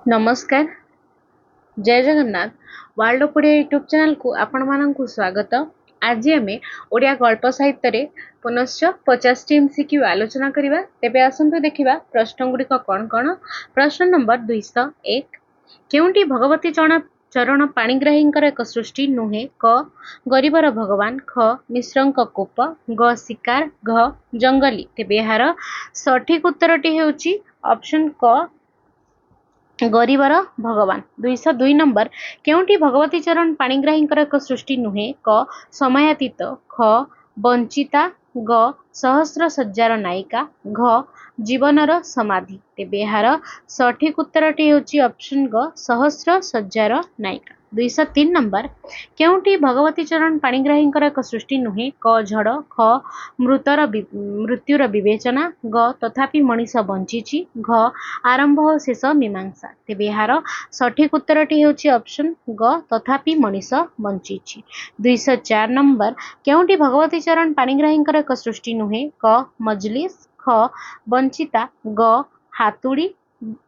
नमस्कार। जय Jagannath. World of Odia YouTube channel को आपण मानकु स्वागत। आज आमे ओडिया गल्प साहित्य रे पुनश्च 50 टी एमसीक्यू आलोचना करिबा। तेबे आसंतु देखिबा प्रश्न गुड़िक कौन कौन। प्रश्न नंबर 201 केउंटी भगवती चरण पाणिग्राहींकर एक सृष्टि नुहे? क गरीबर भगवान, ख मिश्रंक कोप, ग शिकार, घ जंगली। तेबे यार सठिक उत्तरटी हेउची ऑप्शन क गरीबर भगवान। 202 नंबर केउंटी भगवती चरण पाणिग्राहींकर एक सृष्टि नुहे? क समयातीत, ख वंचिता, ग सहस्र सज्जार नायिका, घ जीवनर समाधि। तेबे यार सठिक उत्तरटी हेउची ऑप्शन ग सहस्र सज्जार नायिका। 203 नंबर केउंटी भगवती चरण पाणिग्राहींकर एक सृष्टि नुहे? क झड़, ख मृत्युर विवेचना, ग तथापि मनीष बंचिछि, घ आरंभ और शेष मीमांसा। तेबे यार सठिक उत्तरटी हेउची ऑप्शन ग तथापि मनीष बंचिछि। 204 नंबर केउंटी भगवती चरण पाणिग्राहींकर एक सृष्टि नुहे? क मजलिस, ख वंचिता, ग हातुड़ी,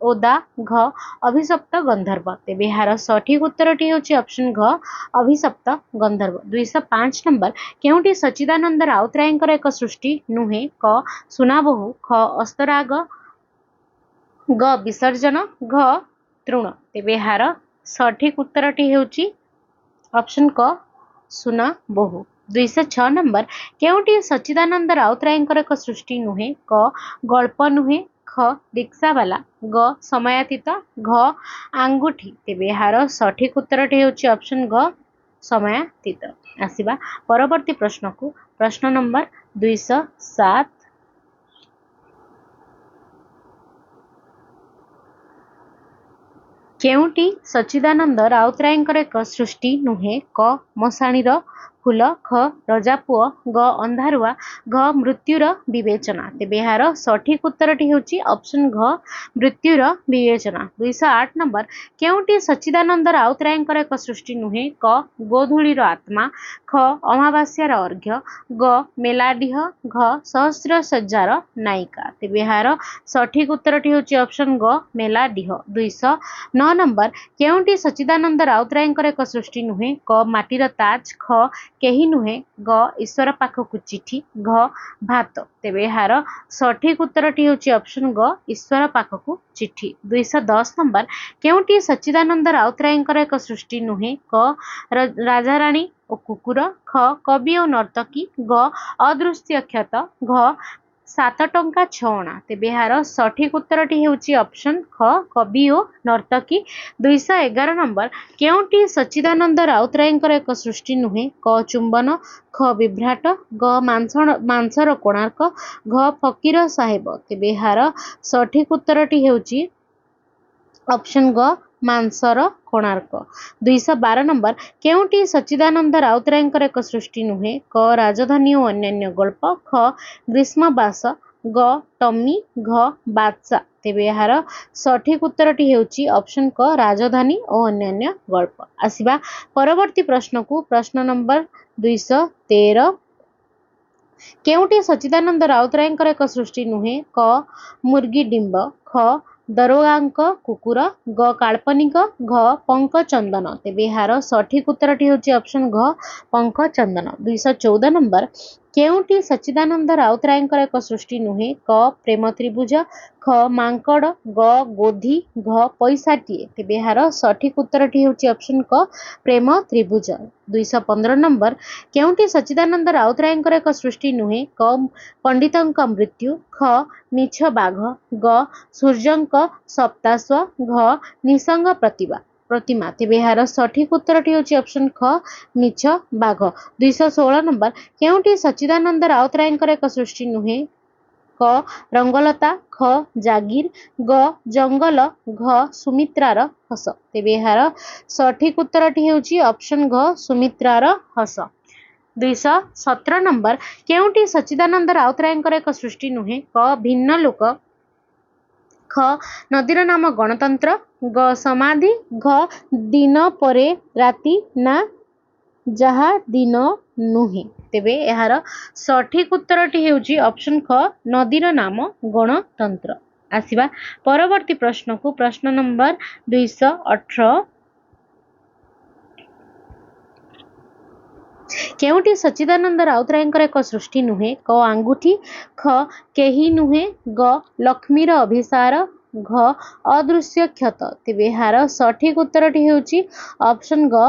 ओदा, घ अभिशप्त गंधर्व। तेबे यार सठिक उत्तरटी हेउची ऑप्शन घ अभिशप्त गंधर्व। 205 नंबर केउंटी सच्चिदानंद राउतरायंकर एक सृष्टि नुहे? क सुनाबहू, ख अस्तराग, ग विसर्जन, घ तृण। तेबे यार सठिक उत्तरटी हेउची ऑप्शन क सुना बहु। 206 नंबर केउंटी सच्चिदानंद राउतरायंकर एक सृष्टि नुहे? क गल्प नुहे, ख रिक्सावाला, ग समयातीत, घ आंगुठी। तेबे यार सठिक उत्तरटी हेउची ऑप्शन ग समयातीत। आसिबा परवर्ती प्रश्न को। प्रश्न नंबर 207 केउंटी सच्चिदानंद राउतरायंकर एक सृष्टि नुहे? क मशाणीर फूल, ख रजापुओ, ग अंधारुआ, घ मृत्युर विवेचना। तेबे यार सठिक उत्तरटी हेउची ऑप्शन घ मृत्युर विवेचना। 208 नंबर केउंटी सच्चिदानंद राउतरायंकर एक सृष्टि नुहे? क गोधूलीर आत्मा, ख अमावास्यार अर्घ्य, ग मेलाडीह, घ सहस्र सज्जार नायिका। तेबे यार सठिक उत्तरटी हेउची ऑप्शन ग मेलाडीह। 209 नंबर केउंटी सच्चिदानंद राउतरायंकर एक सृष्टि नुहे? क माटीर ताज, ख केही नुहे, ग ईश्वर पाखकु चिठी, घ भात। तेबे यार सठिक उत्तरटी हेउची ऑप्शन ग ईश्वर पाखकु चिठी। 210 नंबर केउंटी सच्चिदानंद राउतरायंकर एक सृष्टि नुहे? क राजाराणी ओ कुकुर, ख कवि और नर्तकी, ग अदृश्य क्षत, घ 7 टंका 6 अणा। तेबे यार सठिक उत्तरटी हेउची ऑप्शन ख कवि और नर्तकी। 211 नंबर केउंटी सच्चिदानंद राउतरायंकर एक सृष्टि नुहे? क चुंबन, ख विभ्राट, ग मांसर कोणार्क, घ फकीर साहेब। तेबे यार सठिक उत्तरटी हेउची ऑप्शन ग मांसर कोणार्क। 212 नंबर केउंटी सच्चिदानंद राउतरायंकर एक सृष्टि नुहे? क राजधानी और अन्यान्य गल्प, ख ग्रीष्मवास, ग टमी, घ बादशाह। तेबे यार सठिक उत्तरटी हेउची ऑप्शन क राजधानी और अन्यान्य गल्प। आसिबा परवर्ती प्रश्न को। प्रश्न नंबर 213 केउंटी सच्चिदानंद राउतरायंकर एक सृष्टि नुहे? क मुर्गी डिंब, ख दरोगांक कुकुर, ग काल्पनिक, घ पंक चंदन। तेबे यार सठिक उत्तरटी हेउची ऑप्शन घ पंक चंदन। 214 नंबर केउंटी सच्चिदानंद राउतरायंकर एक सृष्टि नुहे? क प्रेम त्रिभुज, ख मांकड़, ग गोधी, घ पैसाटीए। तेबे यार सठिक उत्तरटी हेउची ऑप्शन क प्रेम त्रिभुज। 215 नंबर केउंटी सच्चिदानंद राउतरायंकर एक सृष्टि नुहे? क पंडितंक मृत्यु, ख मिछ बाघ, ग सूर्यंक सप्ताश्व, घ निसंग प्रतिमा। तेबे यार सठिक उत्तरटी हेउची ऑप्शन ख मिछ बाघ। 216 नंबर केउंटी सच्चिदानंद राउतरायंकर एक सृष्टि नुहे? क रंगलता, ख जागीर, ग जंगल, घ सुमित्रार हस। तेबे यार सठिक उत्तरटी हेउची ऑप्शन घ सुमित्रार हस। 217 नंबर केउंटी सच्चिदानंद राउतरायंकर एक सृष्टि नुहे? क भिन्न लोक, ख नदीर नाम गणतंत्र, ग समाधि, घ दिन परे राति ना जहा दिन नुहे। तेबे यार सठिक उत्तरटी हेउची ऑप्शन ख नदीर नाम गणतंत्र। आसिबा परवर्ती प्रश्न को प्रश्न नंबर 218 केउटी सच्चिदानंद राउतरायंकर एक सृष्टि नुहे क आंगुठी ख केही नुहे ग लक्ष्मीर अभिसार घ अदृश्य क्षत तेबे यार सठिक उत्तरटी हेउची ऑप्शन ग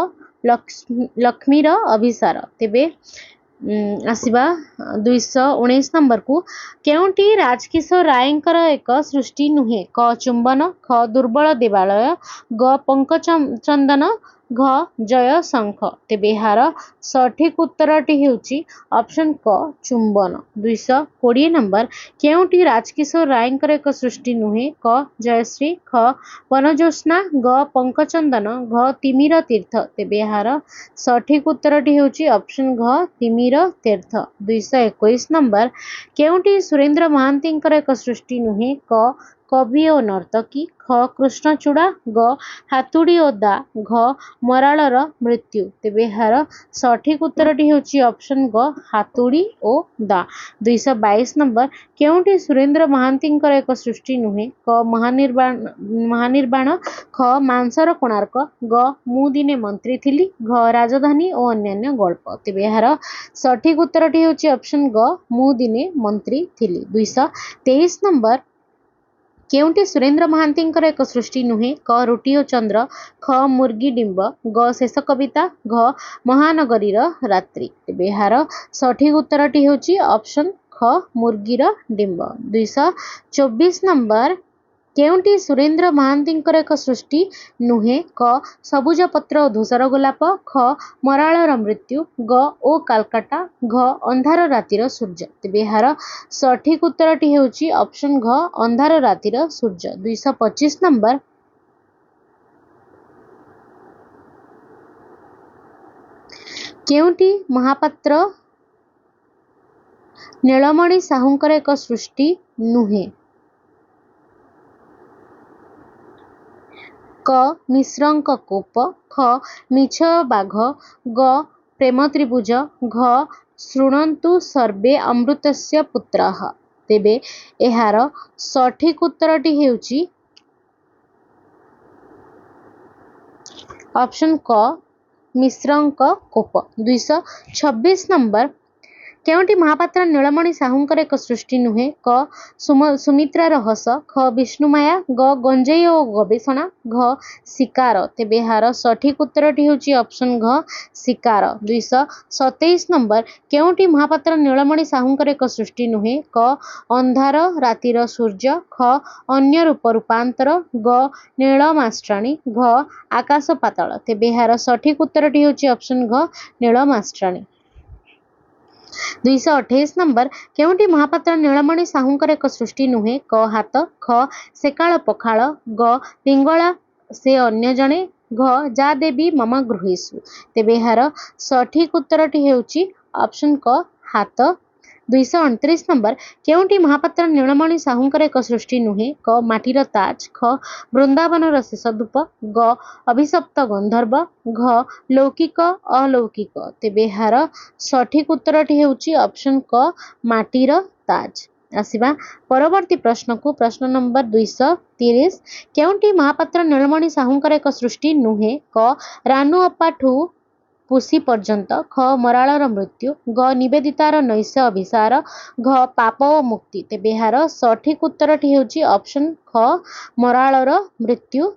लक्ष्मीर अभिसार तेबे आसिबा 219 नंबर को केउटी राजकिशोर रायंकर एक सृष्टि नुहे क चुंबन ख दुर्बल देवालय ग पंकचंदन घ जय शंख तेबे यार सठिक उत्तरटी हेउची ऑप्शन क चुंबन 220 नंबर केउटी राजकिशोर रायंकर एक सृष्टि नुहे क जयश्री ख वनज्योत्स्ना ग पंकचंदन घ तिमिर तीर्थ तेबे यार सठिक उत्तरटी हेउची ऑप्शन घ तिमिर तीर्थ 221 नंबर केउटी सुरेंद्र महांतींकर एक सृष्टि नुहे क कवि और नर्तकी ख कृष्णचूड़ा ग हातुड़ी और दा घ मरालर मृत्यु तेबे यार सठिक उत्तरटी हेउची ऑप्शन ग हातुड़ी और दा 222 नंबर केउटी सुरेंद्र महांतींकर एक सृष्टि नुहे क महानिर्बाण ख मांसर कोणार्क ग मु दिने मंत्री थिली घ राजधानी और अन्यान्य गल्प तेबे यार सठिक उत्तरटी हेउची ऑप्शन ग मु दिने मंत्री थिली 223 नंबर केउटी सुरेंद्र महांतींकर एक सृष्टि नुहे क रुटी और चंद्र ख मुर्गी डिंब ग शेष कविता घ महानगरीर रात्रि तेबे यार सठिक उत्तरटी हेउची ऑप्शन ख मुर्गीर डिंब 224 नंबर केउटी सुरेंद्र महांतींकर एक सृष्टि नुहे क सबुज पत्र और धूसर गोलाप ख मरालर मृत्यु ग ओ कालकाटा घ अंधार रातिर सूर्य तेबे यार सठिक उत्तरटी हेउची ऑप्शन घ अंधार रातिर सूर्य 225 नंबर केउटी महापात्र नीलमणि साहुंकर एक सृष्टि नुहे क मिश्रंक कोप ख मिछ बाघ ग प्रेम त्रिभुज घ शृणन्तु सर्वे अमृतस्य पुत्रः तेबे एहार सठिक उत्तरटी हेउची ऑप्शन क मिश्रंक कोप 226 नंबर केउटी महापात्र नीलमणि साहुंकर एक सृष्टि नुहे क सुमित्रा रहस ख विष्णुमाया ग गंजेई और गवेषणा घ शिकार तेबे यार सठिक उत्तरटी हेउची ऑप्शन घ शिकार 227 नंबर केउटी महापात्र नीलमणि साहुंकर एक सृष्टि नुहे क अंधार रातिर सूर्य ख अन्य रूप रूपांतर ग नीलमास्त्राणी घ आकाश पाताल तेबे यार सठिक उत्तरटी हेउची ऑप्शन घ नीलमास्त्राणी 228 नंबर केउटी महापात्र नीलमणि साहुंकर एक सृष्टि नुहे क हाथ ख सेकाल पखाल ग पिंगला से अन्य जणे घ जा देवी मम गृहेषु तेबे यार सठिक उत्तरटी हेउची ऑप्शन क हाथ 229 नंबर केउटी महापात्र नीलमणि साहुंकर एक सृष्टि नुहे क माटीर ताज ख वृंदावनर शेष धूप ग अभिशप्त गंधर्व घ लौकिक अलौकिक तेबे यार सठिक उत्तरटी हेउची ऑप्शन क माटीर ताज आसिबा परवर्ती प्रश्न को प्रश्न नंबर 230 केउटी महापात्र नीलमणि साहुंकर एक सृष्टि नुहे क रानू अप्पा ठू पुसी पर्यंत ख मरालर मृत्यु ग निवेदितार नैश अभिसार घ पाप और मुक्ति तेबे यार सठिक उत्तरटी हेउची ऑप्शन ख मरालर मृत्यु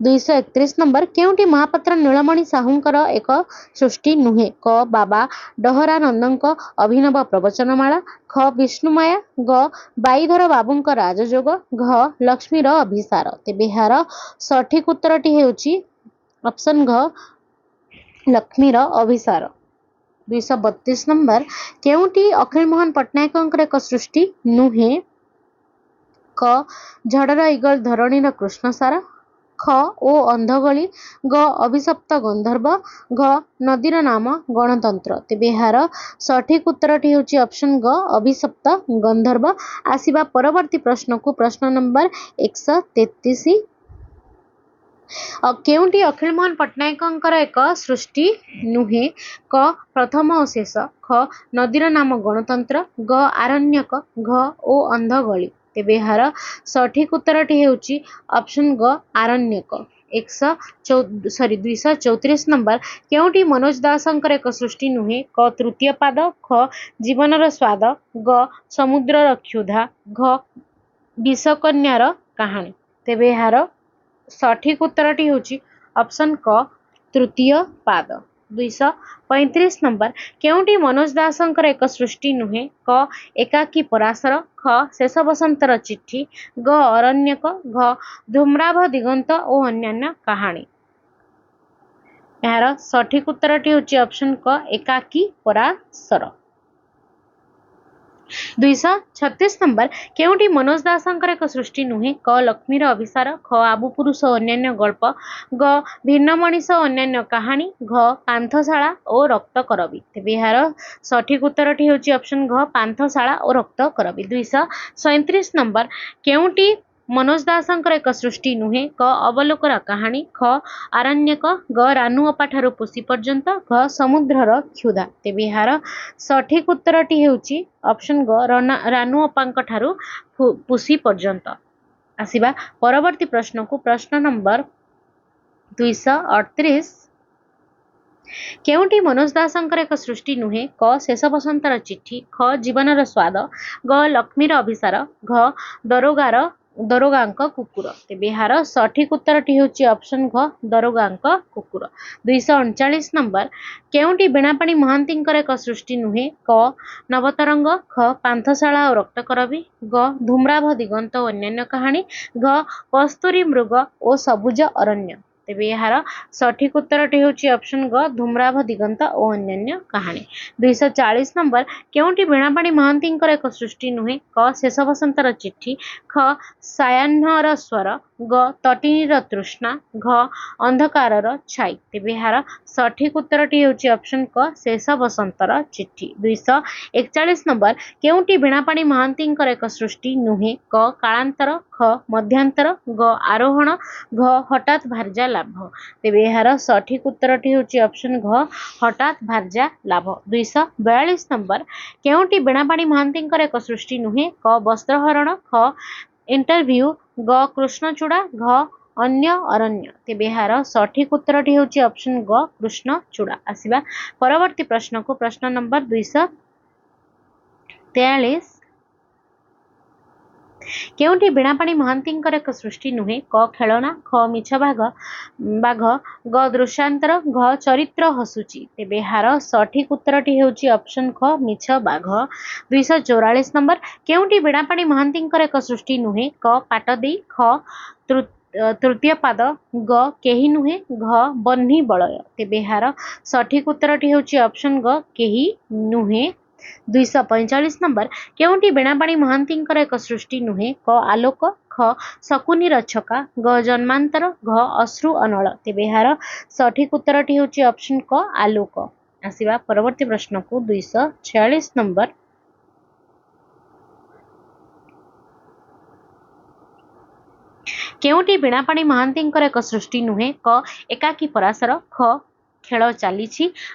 231 नंबर केउटी महापात्र नीलमणि साहुंकर एक सृष्टि नुहे क बाबा डहरानंदक अभिनव प्रवचनमाला ख विष्णुमाया ग बाईधर बाबूंक राजयोग घ लक्ष्मीर अभिसार तेबे यार सठिक उत्तरटी हेउची ऑप्शन घ लक्ष्मीर अभिसार 232 नंबर केउटी अखिल मोहन पट्टनायक एक सृष्टि नुहे क झड़र इगल धरणीर कृष्णसार ख ओ अंधगली ग अभिशप्त गंधर्व घ नदीर नाम गणतंत्र तेबे यार सठिक उत्तरटी हेउची ऑप्शन ग अभिशप्त गंधर्व आसिबा परवर्ती प्रश्न को प्रश्न नंबर 133 केउटी अखिल मोहन पट्टनायक एक सृष्टि नुहे क प्रथम और शेष ख नदीर नाम गणतंत्र ग आरण्यक घ ओ अंधगली तेबे यार सठिक उत्तरटी हेउची ऑप्शन ग आरण्यक। 234 नंबर केउटी मनोज दासंकर एक सृष्टि नुहे क तृतीय पाद, ख जीवनर स्वाद, ग समुद्रर क्षुधा, घ विषकन्यार कहानी। तेबे यार सठिक उत्तरटी हेउची ऑप्शन क तृतीय पाद। 235 नंबर केउटी मनोज दासंकर एक सृष्टि नुहे क एकाकी पराशर, ख शेष बसंतर चिट्ठी, ग अरण्यक, घ धूम्राभ दिगंत और अन्यान्य कहानी। यार सठिक उत्तरटी हेउची ऑप्शन क एकाकी पराशर। 236 नंबर केउटी मनोज दासंकर एक सृष्टि नुहे क लक्ष्मीर अभिसार, ख आबु पुरुष और अन्यान्य गल्प, ग भिन्न मनीष और अन्यान्य कहानी, घ पांथशाला और रक्त करबी। तेबे यार सठिक उत्तरटी हेउची ऑप्शन घ पांथशाला और रक्त करबी। 237 नंबर केउटी मनोज दासंकर एक सृष्टि नुहे क अवलोकर कहानी, ख आरण्यक, ग रानू अपा ठारू पुसी पर्यंत, घ समुद्रर क्षुधा। तेबे यार सठिक उत्तरटी हेउची ऑप्शन ग रानू अपांक ठारू पुसी पर्यंत। आसिबा परवर्ती प्रश्न को प्रश्न नंबर 238 केउटी मनोज दासंकर एक सृष्टि नुहे क शेष बसंतर चिट्ठी, ख जीवनर स्वाद, ग लक्ष्मीर अभिसार, घ दरोगांक कुकुर। तेबे यार सठिक उत्तरटी हेउची ऑप्शन घ दरोगांक कुकुर। 239 नंबर केउटी बीणापाणी महांतींकर एक सृष्टि नुहे क नवतरंग, ख पांथशाला और रक्त करबी, ग धूम्राभ दिगंत और अन्यान्य कहानी, घ कस्तूरी मृग और सबुज अरण्य। तेबे यार सठिक उत्तरटी हेउची ऑप्शन ग धूम्राभ दिगंत और अन्यान्य कहानी। 240 नंबर केउटी बीणापाणी महांतींकर एक सृष्टि नुहे क शेष बसंतर चिट्ठी, ख सायाह्नर स्वर, ग तटिनीर तृष्णा, घ अंधकारर छाई। तेबे यार सठिक उत्तरटी हेउची ऑप्शन क शेष बसंतर चिट्ठी। 241 नंबर केउटी बीणापाणी महांतींकर एक सृष्टि नुहे क कालांतर, ख मध्यांतर, ग आरोहण, घ हठात भारजा लाभ। तेबे यार सठिक उत्तरटी हेउची ऑप्शन घ हठात भारजा लाभ। 242 नंबर केउटी बीणापाणी महांतींकर एक सृष्टि नुहे क वस्त्रहरण, ख इंटरव्यू, ग कृष्णचूड़ा, घ अन्य अरण्य। तेबे यार सठिक उत्तरटी हेउची ऑप्शन ग कृष्णचूड़ा। आसिबा परवर्ती प्रश्न को प्रश्न नंबर 243 केउटी बीणापाणी महांतींकर एक सृष्टि नुहे क खेलना, ख मिछ बाघ, ग दृश्यांतर, घ चरित्र हसुची। तेबे यार सठिक उत्तरटी हेउची ऑप्शन ख मिछ बाघ। 244 नंबर केउटी बीणापाणी महांतींकर एक सृष्टि नुहे क पाटदेई, ख तृतीय पाद, ग केही नुहे, घ बन्ही बलय। तेबे यार सठिक उत्तरटी हेउची ऑप्शन ग केही नुहे। 245 नंबर केउटी बीणापाणी महांतींकर एक सृष्टि नुहे क आलोक, ख शकुनी रक्षका, ग जन्मांतर, घ अश्रु अनल। तेबे यार सठिक उत्तरटी हेउची ऑप्शन क आलोक। आसिबा परवर्ती प्रश्न को 246 नंबर केउटी बीणापाणी महांतींकर एक सृष्टि नुहे क एकाकी पराशर, ख खेल चली,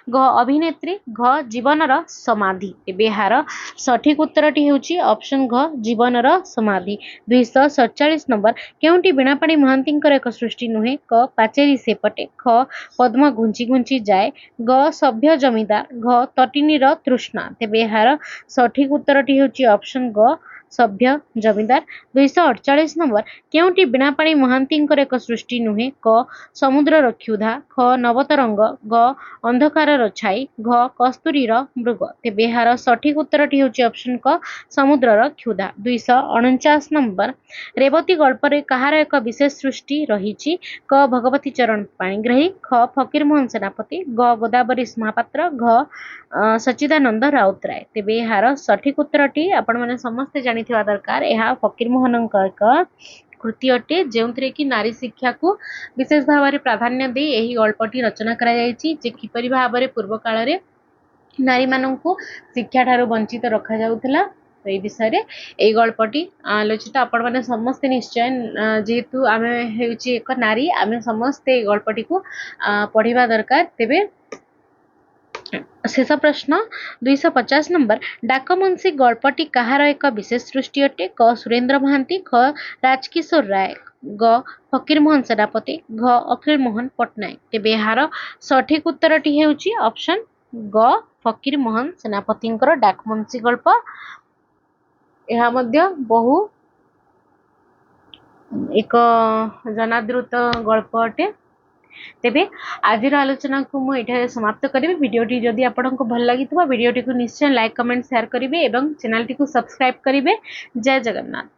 घ अभिनेत्री, घ जीवनर समाधि। तेबे यार सठिक उत्तरटी हेउची ऑप्शन घ जीवनर समाधि। 247 नंबर केउटी बीणापाणी महांतींकर एक सृष्टि नुहे क पाचेरी सेपटे, ख पद्म घुंची घुंची जाए, ग सभ्य जमीदार, घ तटिनीर तृष्णा। तेबे यार सठिक उत्तरटी हेउची ऑप्शन ग सभ्य जमीदार। 248 नंबर केउटी बीणापाणी महांतींकर एक सृष्टि नुहे क समुद्रर क्षुधा, ख नवतरंग, ग अंधकारर छाई, घ कस्तूरीर मृग। तेबे यार सठिक उत्तरटी हेउची ऑप्शन क समुद्रर क्षुधा। 249 नंबर रेवती गल्परे कहार एक विशेष सृष्टि रहिछि, क भगवती चरण पाणिग्राही, ख फकीर मोहन सेनापति, ग गोदावरी महापात्र, घ सच्चिदानंद राउतराय। तेबे यार सठिक उत्तरटी आपण माने समस्त जानिथिबा दरकार। यह फकीर मोहनक एक कृति अटे जो कि नारी शिक्षा को विशेष भाव में प्राधान्य दे यही गल्पटी रचना करा जायछि जे किपरि भाव में पूर्व काल रे नारी माननकु शिक्षा ठारू वंचित रखा जाउथला। तो ये विषय रे एई गल्पटी आलोचित आपण माने समस्त निश्चय जेहेतु आमे हेउछि एक नारी आमे समस्त एई गल्पटी को पढ़िबा दरकार। तेबे शेष प्रश्न 250 नंबर डाकमुंशी गल्पटी कहार एक विशेष सृष्टि अटे क सुरेंद्र महांती ख राजकिशोर राय ग फकीरमोहन सेनापति घ अखिल मोहन पट्टनायक तेबे यार सठिक उत्तरटी हेउची ऑप्शन ग फकीरमोहन सेनापतिंकर डाकमुंशी गल्प ଏହା ମଧ୍ୟ ବହୁ ଏକ ଜନାଦୃତ ଗଳ୍ପ ଅଟେ। ତେବେ ଆଜିର ଆଲୋଚନାକୁ ମୁଁ ଏଠାରେ ସମାପ୍ତ କରିବି। ଭିଡ଼ିଓଟି ଯଦି ଆପଣଙ୍କୁ ଭଲ ଲାଗିଥିବ ଭିଡ଼ିଓଟିକୁ ନିଶ୍ଚୟ ଲାଇକ୍ କମେଣ୍ଟ ସେୟାର କରିବେ ଏବଂ ଚ୍ୟାନେଲଟିକୁ ସବସ୍କ୍ରାଇବ୍ କରିବେ। ଜୟ ଜଗନ୍ନାଥ।